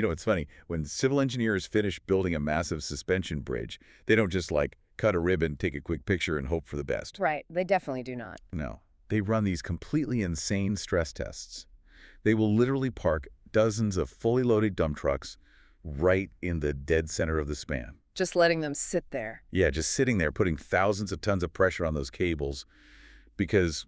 It's funny. When civil engineers finish building a massive suspension bridge, they don't just, like, cut a ribbon, take a quick picture, and hope for the best. Right. They definitely do not. No. They run these completely insane stress tests. They will literally park dozens of fully loaded dump trucks right in the dead center of the span. Just letting them sit there. Yeah, just sitting there, putting thousands of tons of pressure on those cables because,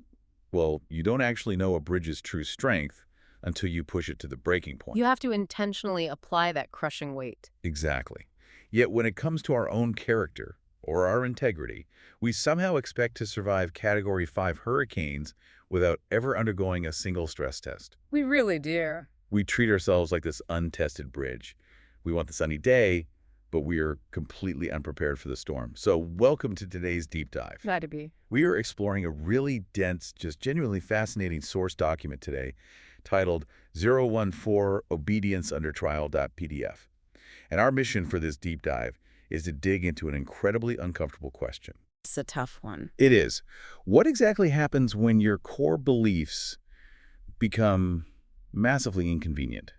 well, you don't actually know a bridge's true strength until you push it to the breaking point. You have to intentionally apply that crushing weight. Exactly. Yet when it comes to our own character or our integrity, we somehow expect to survive Category 5 hurricanes without ever undergoing a single stress test. We really do. We treat ourselves like this untested bridge. We want the sunny day, but we are completely unprepared for the storm. So welcome to today's deep dive. Glad to be. We are exploring a really dense, just genuinely fascinating source document today titled 014 Obedience Under Trial.pdf. And our mission for this deep dive is to dig into an incredibly uncomfortable question. It's a tough one. It is. What exactly happens when your core beliefs become massively inconvenient?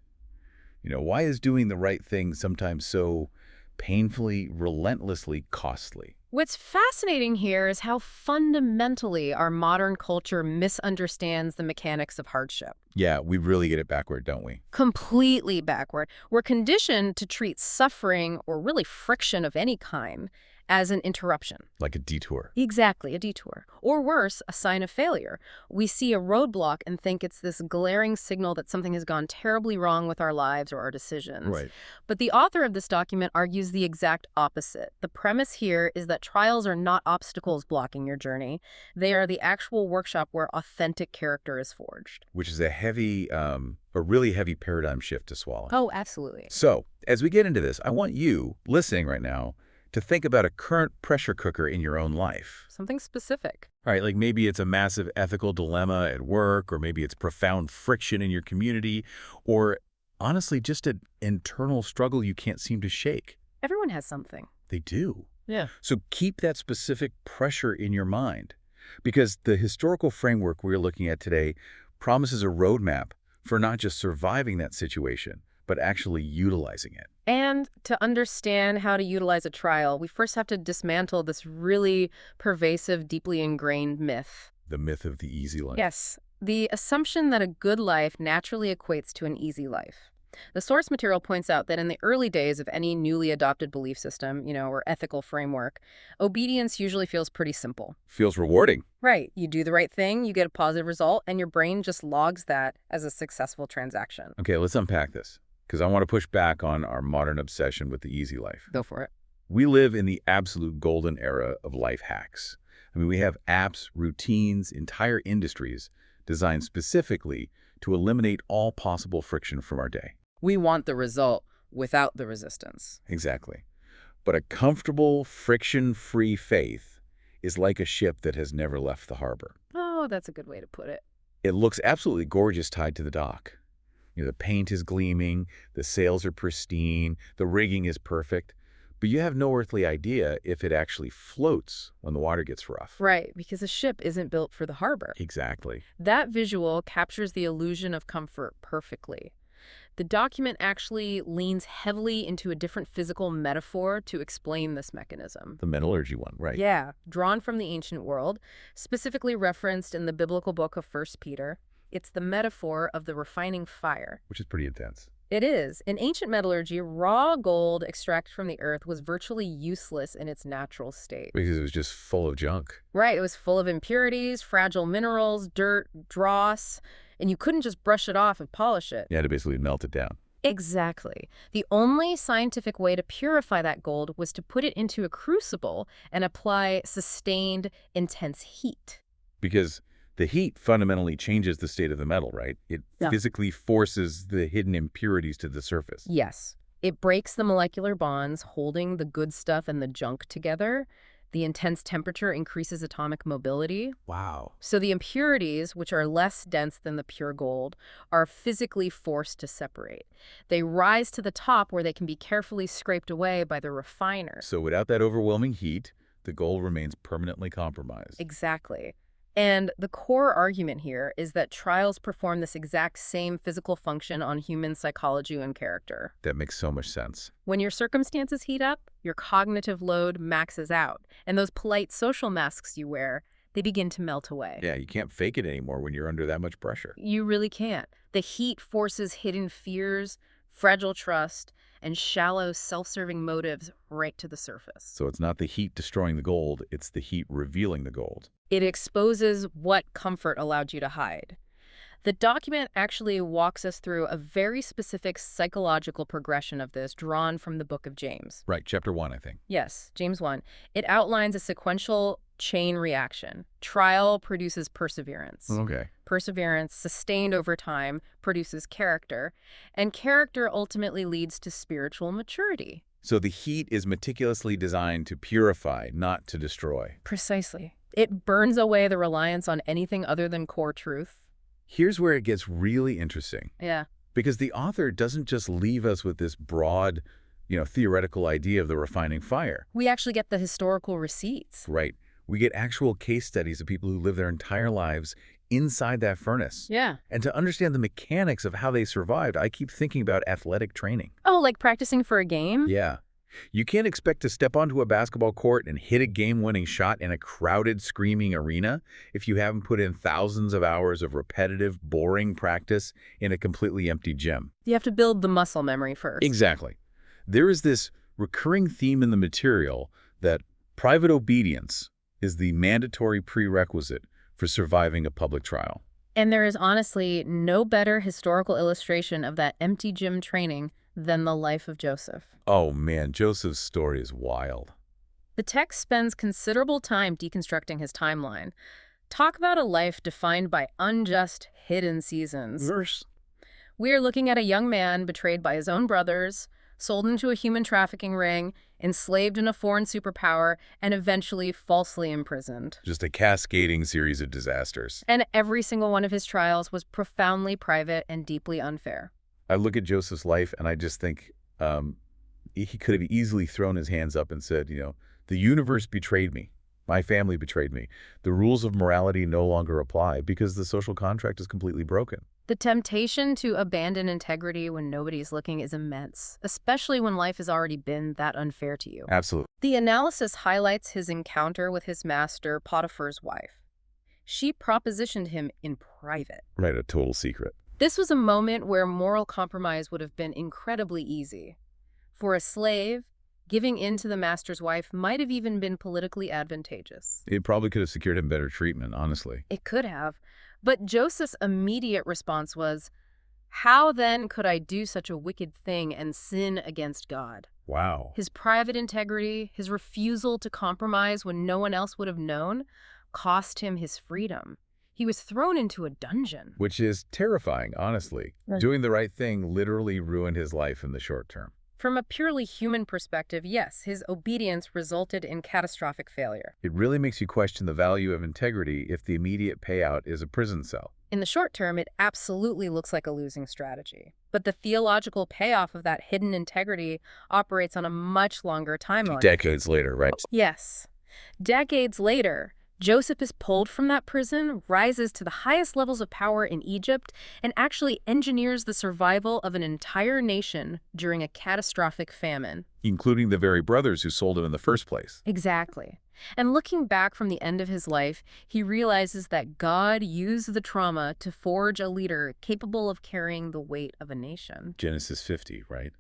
Why is doing the right thing sometimes so painfully, relentlessly costly? What's fascinating here is how fundamentally our modern culture misunderstands the mechanics of hardship. Yeah, we really get it backward, don't we? Completely backward. We're conditioned to treat suffering, or really friction of any kind, as an interruption. Like a detour. Exactly, a detour. Or worse, a sign of failure. We see a roadblock and think it's this glaring signal that something has gone terribly wrong with our lives or our decisions. Right. But the author of this document argues the exact opposite. The premise here is that trials are not obstacles blocking your journey. They are the actual workshop where authentic character is forged. Which is a really heavy paradigm shift to swallow. Oh, absolutely. So, as we get into this, I want you, listening right now, to think about a current pressure cooker in your own life. Something specific. All right, like maybe it's a massive ethical dilemma at work, or maybe it's profound friction in your community, or honestly, just an internal struggle you can't seem to shake. Everyone has something. They do. Yeah. So keep that specific pressure in your mind, because the historical framework we're looking at today promises a roadmap for not just surviving that situation, but actually utilizing it. And to understand how to utilize a trial, we first have to dismantle this really pervasive, deeply ingrained myth. The myth of the easy life. Yes, the assumption that a good life naturally equates to an easy life. The source material points out that in the early days of any newly adopted belief system, or ethical framework, obedience usually feels pretty simple. Feels rewarding. Right. You do the right thing, you get a positive result, and your brain just logs that as a successful transaction. Okay, let's unpack this, because I want to push back on our modern obsession with the easy life. Go for it. We live in the absolute golden era of life hacks. We have apps, routines, entire industries designed specifically to eliminate all possible friction from our day. We want the result without the resistance. Exactly. But a comfortable, friction-free faith is like a ship that has never left the harbor. Oh, that's a good way to put it. It looks absolutely gorgeous tied to the dock. The paint is gleaming, the sails are pristine, the rigging is perfect, but you have no earthly idea if it actually floats when the water gets rough. Right, because a ship isn't built for the harbor. Exactly. That visual captures the illusion of comfort perfectly. The document actually leans heavily into a different physical metaphor to explain this mechanism. The metallurgy one, right? Yeah, drawn from the ancient world, specifically referenced in the biblical book of 1 Peter. It's the metaphor of the refining fire. Which is pretty intense. It is. In ancient metallurgy, raw gold extracted from the earth was virtually useless in its natural state. Because it was just full of junk. Right. It was full of impurities, fragile minerals, dirt, dross, and you couldn't just brush it off and polish it. You had to basically melt it down. Exactly. The only scientific way to purify that gold was to put it into a crucible and apply sustained, intense heat. Because the heat fundamentally changes the state of the metal, right? It physically forces the hidden impurities to the surface. Yes. It breaks the molecular bonds holding the good stuff and the junk together. The intense temperature increases atomic mobility. Wow. So the impurities, which are less dense than the pure gold, are physically forced to separate. They rise to the top where they can be carefully scraped away by the refiner. So without that overwhelming heat, the gold remains permanently compromised. Exactly. And the core argument here is that trials perform this exact same physical function on human psychology and character. That makes so much sense. When your circumstances heat up, your cognitive load maxes out, and those polite social masks you wear, they begin to melt away. Yeah, you can't fake it anymore when you're under that much pressure. You really can't. The heat forces hidden fears, fragile trust, and shallow, self-serving motives right to the surface. So it's not the heat destroying the gold, it's the heat revealing the gold. It exposes what comfort allowed you to hide. The document actually walks us through a very specific psychological progression of this drawn from the book of James. Right, chapter 1, I think. Yes, James 1. It outlines a sequential chain reaction. Trial produces perseverance. Okay. Perseverance, sustained over time, produces character, and character ultimately leads to spiritual maturity. So the heat is meticulously designed to purify, not to destroy. Precisely. It burns away the reliance on anything other than core truth. Here's where it gets really interesting. Yeah. Because the author doesn't just leave us with this broad, theoretical idea of the refining fire. We actually get the historical receipts. Right. We get actual case studies of people who live their entire lives inside that furnace. Yeah. And to understand the mechanics of how they survived, I keep thinking about athletic training. Oh, like practicing for a game? Yeah. You can't expect to step onto a basketball court and hit a game-winning shot in a crowded, screaming arena if you haven't put in thousands of hours of repetitive, boring practice in a completely empty gym. You have to build the muscle memory first. Exactly. There is this recurring theme in the material that private obedience is the mandatory prerequisite for surviving a public trial. And there is honestly no better historical illustration of that empty gym training than the life of Joseph. Oh man, Joseph's story is wild. The text spends considerable time deconstructing his timeline. Talk about a life defined by unjust, hidden seasons. Verse. We are looking at a young man betrayed by his own brothers, sold into a human trafficking ring, enslaved in a foreign superpower, and eventually falsely imprisoned. Just a cascading series of disasters. And every single one of his trials was profoundly private and deeply unfair. I look at Joseph's life and I just think he could have easily thrown his hands up and said, the universe betrayed me. My family betrayed me. The rules of morality no longer apply because the social contract is completely broken. The temptation to abandon integrity when nobody's looking is immense, especially when life has already been that unfair to you. Absolutely. The analysis highlights his encounter with his master, Potiphar's wife. She propositioned him in private. Right, a total secret. This was a moment where moral compromise would have been incredibly easy. For a slave, giving in to the master's wife might have even been politically advantageous. It probably could have secured him better treatment, honestly. It could have. But Joseph's immediate response was, "How then could I do such a wicked thing and sin against God?" Wow. His private integrity, his refusal to compromise when no one else would have known, cost him his freedom. He was thrown into a dungeon. Which is terrifying, honestly. Right. Doing the right thing literally ruined his life in the short term. From a purely human perspective, yes, his obedience resulted in catastrophic failure. It really makes you question the value of integrity if the immediate payout is a prison cell. In the short term, it absolutely looks like a losing strategy. But the theological payoff of that hidden integrity operates on a much longer timeline. Decades later, right? Yes. Decades later, Joseph is pulled from that prison, rises to the highest levels of power in Egypt, and actually engineers the survival of an entire nation during a catastrophic famine. Including the very brothers who sold him in the first place. Exactly. And looking back from the end of his life, he realizes that God used the trauma to forge a leader capable of carrying the weight of a nation. Genesis 50, right?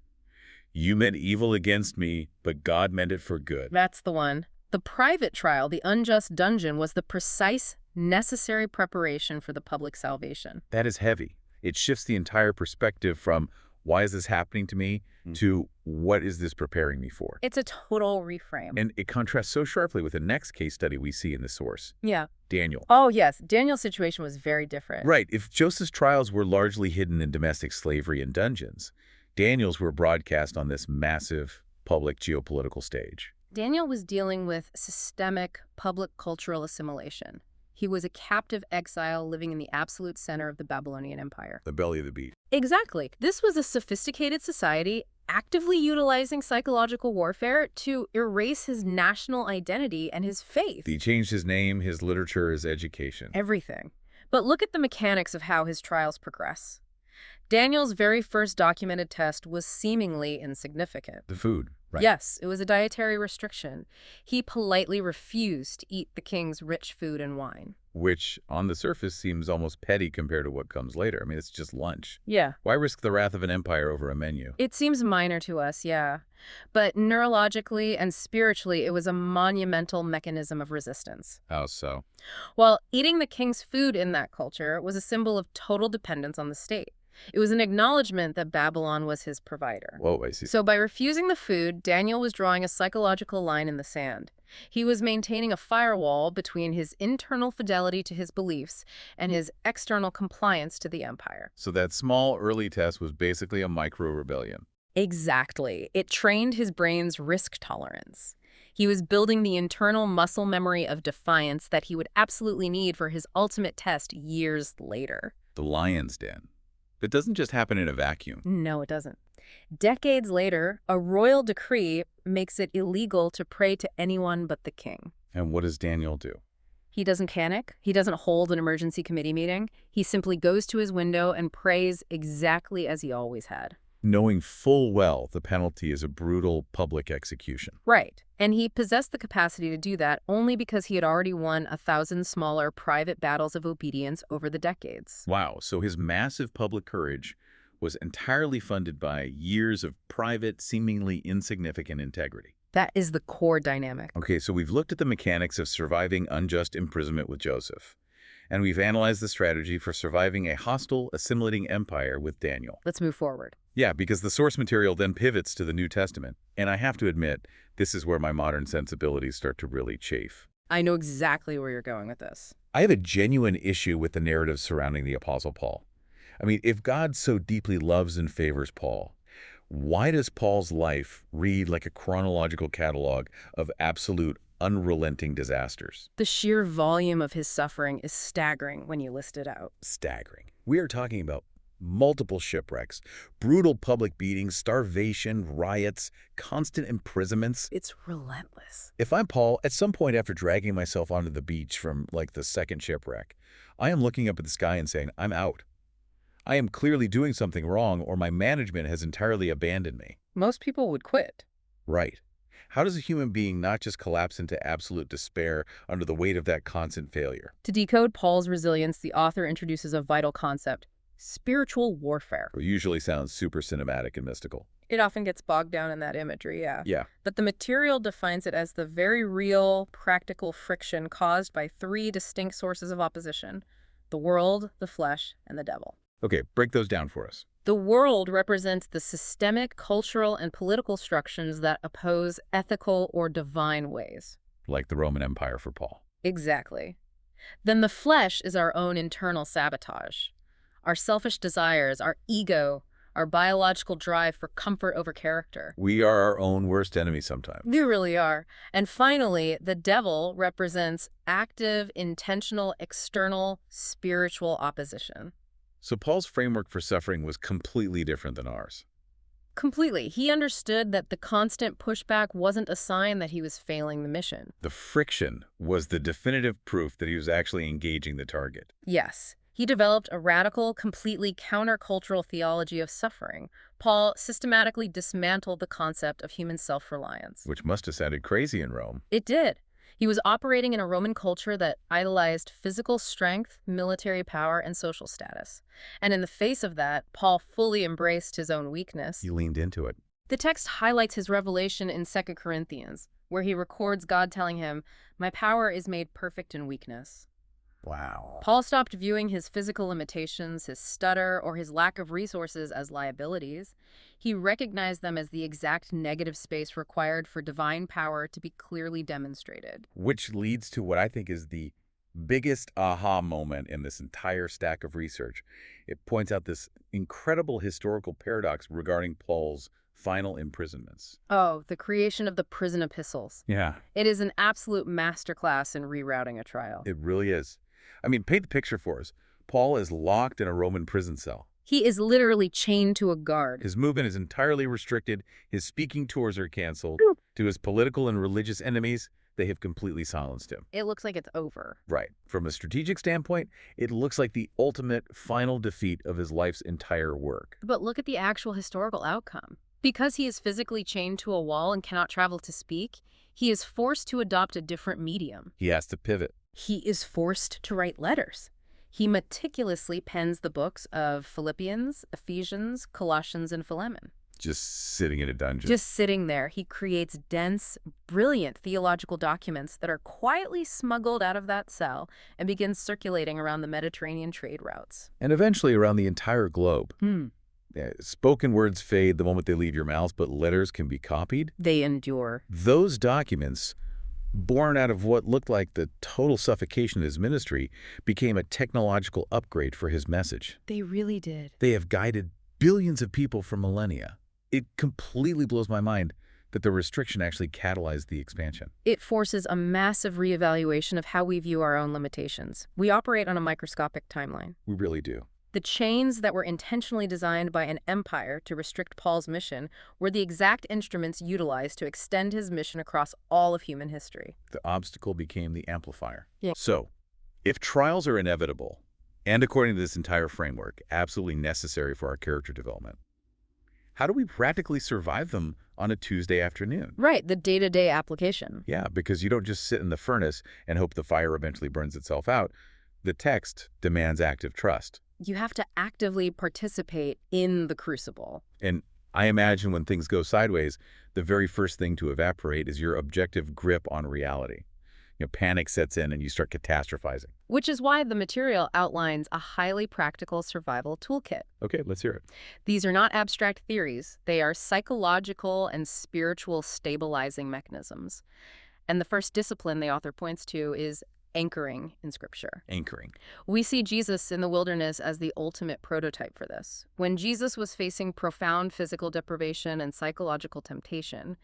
You meant evil against me, but God meant it for good. That's the one. The private trial, the unjust dungeon, was the precise, necessary preparation for the public salvation. That is heavy. It shifts the entire perspective from, why is this happening to me, to what is this preparing me for? It's a total reframe. And it contrasts so sharply with the next case study we see in the source. Yeah. Daniel. Oh, yes. Daniel's situation was very different. Right. If Joseph's trials were largely hidden in domestic slavery and dungeons, Daniel's were broadcast on this massive public geopolitical stage. Daniel was dealing with systemic public cultural assimilation. He was a captive exile living in the absolute center of the Babylonian Empire. The belly of the beast. Exactly. This was a sophisticated society actively utilizing psychological warfare to erase his national identity and his faith. He changed his name, his literature, his education. Everything. But look at the mechanics of how his trials progress. Daniel's very first documented test was seemingly insignificant. The food, right? Yes, it was a dietary restriction. He politely refused to eat the king's rich food and wine. Which, on the surface, seems almost petty compared to what comes later. I mean, it's just lunch. Yeah. Why risk the wrath of an empire over a menu? It seems minor to us, yeah. But neurologically and spiritually, it was a monumental mechanism of resistance. How so? Well, eating the king's food in that culture was a symbol of total dependence on the state. It was an acknowledgement that Babylon was his provider. Whoa, I see. So by refusing the food, Daniel was drawing a psychological line in the sand. He was maintaining a firewall between his internal fidelity to his beliefs and his external compliance to the empire. So that small early test was basically a micro-rebellion. Exactly. It trained his brain's risk tolerance. He was building the internal muscle memory of defiance that he would absolutely need for his ultimate test years later. The lion's den. It doesn't just happen in a vacuum. No, it doesn't. Decades later, a royal decree makes it illegal to pray to anyone but the king. And what does Daniel do? He doesn't panic. He doesn't hold an emergency committee meeting. He simply goes to his window and prays exactly as he always had. Knowing full well the penalty is a brutal public execution. Right. And he possessed the capacity to do that only because he had already won 1,000 smaller private battles of obedience over the decades. Wow, so his massive public courage was entirely funded by years of private, seemingly insignificant integrity. That is the core dynamic. Okay, so we've looked at the mechanics of surviving unjust imprisonment with Joseph, and we've analyzed the strategy for surviving a hostile, assimilating empire with Daniel. Let's move forward. Yeah, because the source material then pivots to the New Testament, and I have to admit, this is where my modern sensibilities start to really chafe. I know exactly where you're going with this. I have a genuine issue with the narrative surrounding the Apostle Paul. I mean, if God so deeply loves and favors Paul, why does Paul's life read like a chronological catalog of absolute, unrelenting disasters? The sheer volume of his suffering is staggering when you list it out. Staggering. We are talking about multiple shipwrecks, brutal public beatings, starvation, riots, constant imprisonments. It's relentless. If I'm Paul, at some point after dragging myself onto the beach from, like, the second shipwreck, I am looking up at the sky and saying, I'm out. I am clearly doing something wrong, or my management has entirely abandoned me. Most people would quit. Right. How does a human being not just collapse into absolute despair under the weight of that constant failure? To decode Paul's resilience, the author introduces a vital concept: spiritual warfare. It usually sounds super cinematic and mystical. It often gets bogged down in that imagery, yeah. Yeah. But the material defines it as the very real, practical friction caused by three distinct sources of opposition: the world, the flesh, and the devil. Okay, break those down for us. The world represents the systemic, cultural, and political structures that oppose ethical or divine ways. Like the Roman Empire for Paul. Exactly. Then the flesh is our own internal sabotage. Our selfish desires, our ego, our biological drive for comfort over character. We are our own worst enemy sometimes. We really are. And finally, the devil represents active, intentional, external, spiritual opposition. So Paul's framework for suffering was completely different than ours. Completely. He understood that the constant pushback wasn't a sign that he was failing the mission. The friction was the definitive proof that he was actually engaging the target. Yes. He developed a radical, completely countercultural theology of suffering. Paul systematically dismantled the concept of human self-reliance. Which must have sounded crazy in Rome. It did. He was operating in a Roman culture that idolized physical strength, military power, and social status. And in the face of that, Paul fully embraced his own weakness. He leaned into it. The text highlights his revelation in 2 Corinthians, where he records God telling him, "My power is made perfect in weakness." Wow. Paul stopped viewing his physical limitations, his stutter, or his lack of resources as liabilities. He recognized them as the exact negative space required for divine power to be clearly demonstrated. Which leads to what I think is the biggest aha moment in this entire stack of research. It points out this incredible historical paradox regarding Paul's final imprisonments. Oh, the creation of the prison epistles. Yeah. It is an absolute masterclass in rerouting a trial. It really is. I mean, paint the picture for us. Paul is locked in a Roman prison cell. He is literally chained to a guard. His movement is entirely restricted. His speaking tours are canceled. To his political and religious enemies, they have completely silenced him. It looks like it's over. Right. From a strategic standpoint, it looks like the ultimate final defeat of his life's entire work. But look at the actual historical outcome. Because he is physically chained to a wall and cannot travel to speak, he is forced to adopt a different medium. He has to pivot. He is forced to write letters. He meticulously pens the books of Philippians, Ephesians, Colossians, and Philemon. Just sitting in a dungeon. Just sitting there, he creates dense, brilliant theological documents that are quietly smuggled out of that cell and begin circulating around the Mediterranean trade routes. And eventually around the entire globe. Spoken words fade the moment they leave your mouth, but letters can be copied. They endure. Those documents, born out of what looked like the total suffocation of his ministry, became a technological upgrade for his message. They really did. They have guided billions of people for millennia. It completely blows my mind that the restriction actually catalyzed the expansion. It forces a massive reevaluation of how we view our own limitations. We operate on a microscopic timeline. We really do. The chains that were intentionally designed by an empire to restrict Paul's mission were the exact instruments utilized to extend his mission across all of human history. The obstacle became the amplifier. Yeah. So, if trials are inevitable, and according to this entire framework, absolutely necessary for our character development, how do we practically survive them on a Tuesday afternoon? Right, the day-to-day application. Yeah, because you don't just sit in the furnace and hope the fire eventually burns itself out. The text demands active trust. You have to actively participate in the crucible. And I imagine when things go sideways, the very first thing to evaporate is your objective grip on reality. Panic sets in and you start catastrophizing. Which is why the material outlines a highly practical survival toolkit. Okay, let's hear it. These are not abstract theories. They are psychological and spiritual stabilizing mechanisms. And the first discipline the author points to is anchoring in Scripture. Anchoring. We see Jesus in the wilderness as the ultimate prototype for this. When Jesus was facing profound physical deprivation and psychological temptation,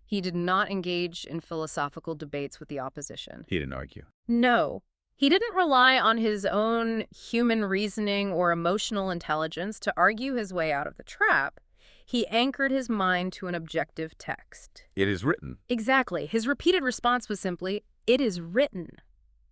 he did not engage in philosophical debates with the opposition. He didn't argue. No. He didn't rely on his own human reasoning or emotional intelligence to argue his way out of the trap. He anchored his mind to an objective text. It is written. Exactly. His repeated response was simply, "It is written."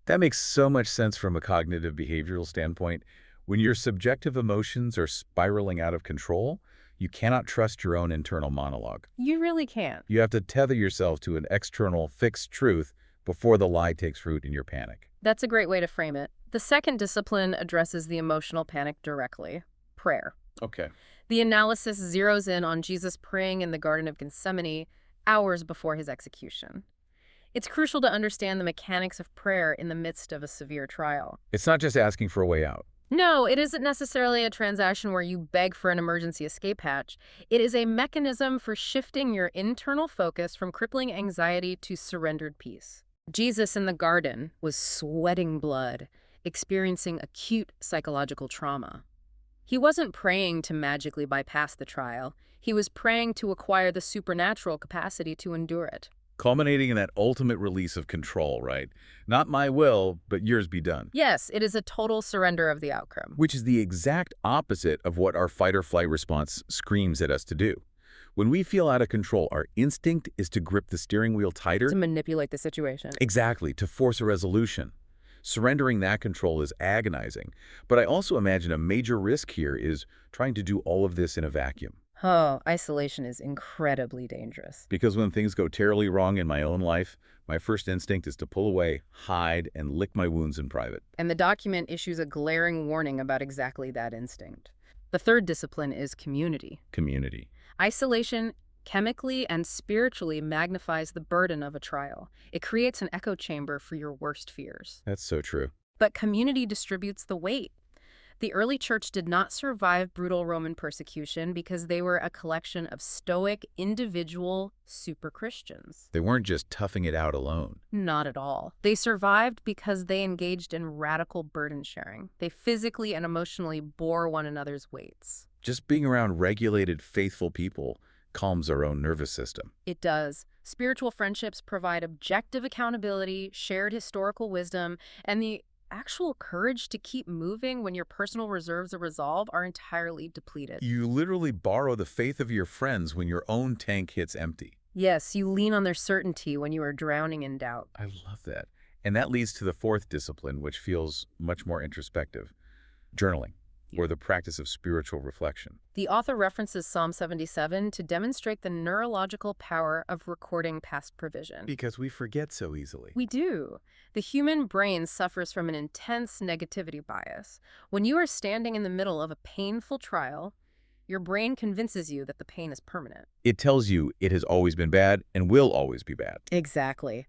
That makes so much sense from a cognitive behavioral standpoint. When your subjective emotions are spiraling out of control, you cannot trust your own internal monologue. You really can't. You have to tether yourself to an external fixed truth before the lie takes root in your panic. That's a great way to frame it. The second discipline addresses the emotional panic directly: prayer. Okay. The analysis zeroes in on Jesus praying in the Garden of Gethsemane hours before his execution. It's crucial to understand the mechanics of prayer in the midst of a severe trial. It's not just asking for a way out. No, it isn't necessarily a transaction where you beg for an emergency escape hatch. It is a mechanism for shifting your internal focus from crippling anxiety to surrendered peace. Jesus in the garden was sweating blood, experiencing acute psychological trauma. He wasn't praying to magically bypass the trial. He was praying to acquire the supernatural capacity to endure it. Culminating in that ultimate release of control, right? Not my will, but yours be done. Yes, it is a total surrender of the outcome. Which is the exact opposite of what our fight-or-flight response screams at us to do. When we feel out of control, our instinct is to grip the steering wheel tighter. To manipulate the situation. Exactly, to force a resolution. Surrendering that control is agonizing. But I also imagine a major risk here is trying to do all of this in a vacuum. Oh, isolation is incredibly dangerous. Because when things go terribly wrong in my own life, my first instinct is to pull away, hide, and lick my wounds in private. And the document issues a glaring warning about exactly that instinct. The third discipline is community. Community. Isolation chemically and spiritually magnifies the burden of a trial. It creates an echo chamber for your worst fears. That's so true. But community distributes the weight. The early church did not survive brutal Roman persecution because they were a collection of stoic, individual super-Christians. They weren't just toughing it out alone. Not at all. They survived because they engaged in radical burden sharing. They physically and emotionally bore one another's weights. Just being around regulated, faithful people calms our own nervous system. It does. Spiritual friendships provide objective accountability, shared historical wisdom, and the actual courage to keep moving when your personal reserves of resolve are entirely depleted. You literally borrow the faith of your friends when your own tank hits empty. Yes, you lean on their certainty when you are drowning in doubt. I love that. And that leads to the fourth discipline, which feels much more introspective: journaling, or the practice of spiritual reflection. The author references Psalm 77 to demonstrate the neurological power of recording past provision. Because we forget so easily. We do. The human brain suffers from an intense negativity bias. When you are standing in the middle of a painful trial, your brain convinces you that the pain is permanent. It tells you it has always been bad and will always be bad. Exactly.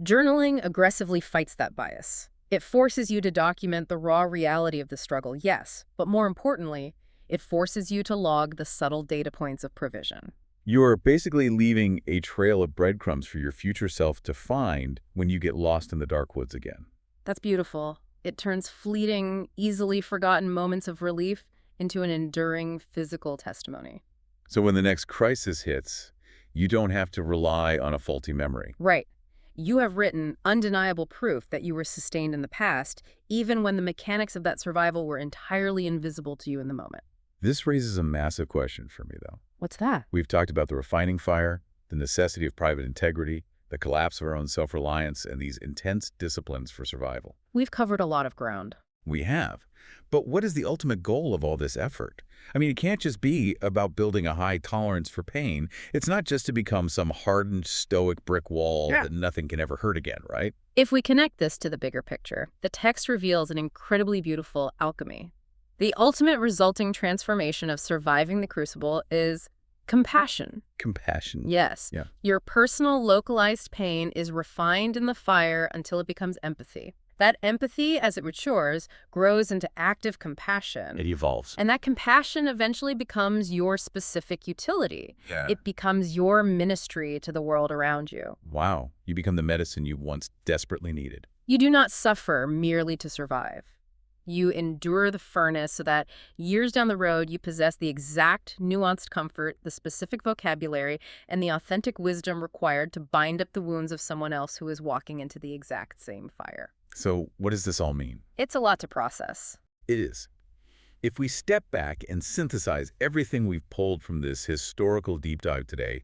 Journaling aggressively fights that bias. It forces you to document the raw reality of the struggle, yes, but more importantly, it forces you to log the subtle data points of provision. You're basically leaving a trail of breadcrumbs for your future self to find when you get lost in the dark woods again. That's beautiful. It turns fleeting, easily forgotten moments of relief into an enduring physical testimony. So when the next crisis hits, you don't have to rely on a faulty memory. Right. You have written undeniable proof that you were sustained in the past, even when the mechanics of that survival were entirely invisible to you in the moment. This raises a massive question for me, though. What's that? We've talked about the refining fire, the necessity of private integrity, the collapse of our own self-reliance, and these intense disciplines for survival. We've covered a lot of ground. We have. But what is the ultimate goal of all this effort? I mean, it can't just be about building a high tolerance for pain. It's not just to become some hardened, stoic brick wall that nothing can ever hurt again, right? If we connect this to the bigger picture, the text reveals an incredibly beautiful alchemy. The ultimate resulting transformation of surviving the crucible is compassion. Compassion. Yes. Yeah. Your personal localized pain is refined in the fire until it becomes empathy. That empathy, as it matures, grows into active compassion. It evolves. And that compassion eventually becomes your specific utility. Yeah. It becomes your ministry to the world around you. Wow. You become the medicine you once desperately needed. You do not suffer merely to survive. You endure the furnace so that years down the road you possess the exact nuanced comfort, the specific vocabulary, and the authentic wisdom required to bind up the wounds of someone else who is walking into the exact same fire. So what does this all mean? It's a lot to process. It is. If we step back and synthesize everything we've pulled from this historical deep dive today,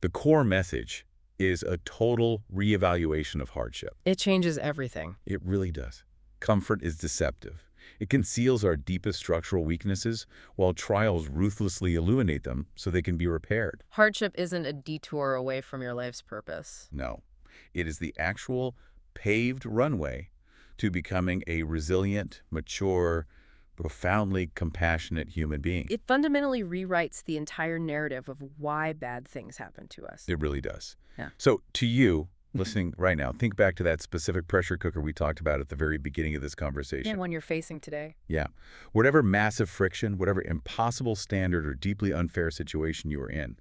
the core message is a total reevaluation of hardship. It changes everything. It really does. Comfort is deceptive. It conceals our deepest structural weaknesses, while trials ruthlessly illuminate them so they can be repaired. Hardship isn't a detour away from your life's purpose. No, it is the actual paved runway to becoming a resilient, mature, profoundly compassionate human being. It fundamentally rewrites the entire narrative of why bad things happen to us. It really does. Yeah. So to you, listening right now, think back to that specific pressure cooker we talked about at the very beginning of this conversation. Yeah, one you're facing today. Yeah. Whatever massive friction, whatever impossible standard or deeply unfair situation you are in,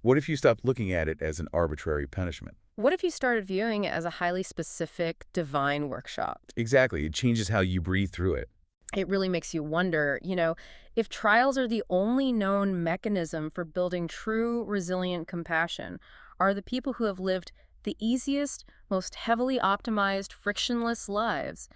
what if you stopped looking at it as an arbitrary punishment? What if you started viewing it as a highly specific divine workshop? Exactly. It changes how you breathe through it. It really makes you wonder, if trials are the only known mechanism for building true, resilient compassion, are the people who have lived the easiest, most heavily optimized, frictionless lives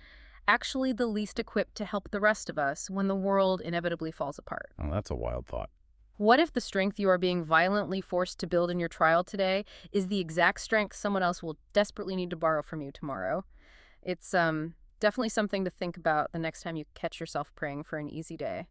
actually the least equipped to help the rest of us when the world inevitably falls apart? Oh, that's a wild thought. What if the strength you are being violently forced to build in your trial today is the exact strength someone else will desperately need to borrow from you tomorrow? It's definitely something to think about the next time you catch yourself praying for an easy day.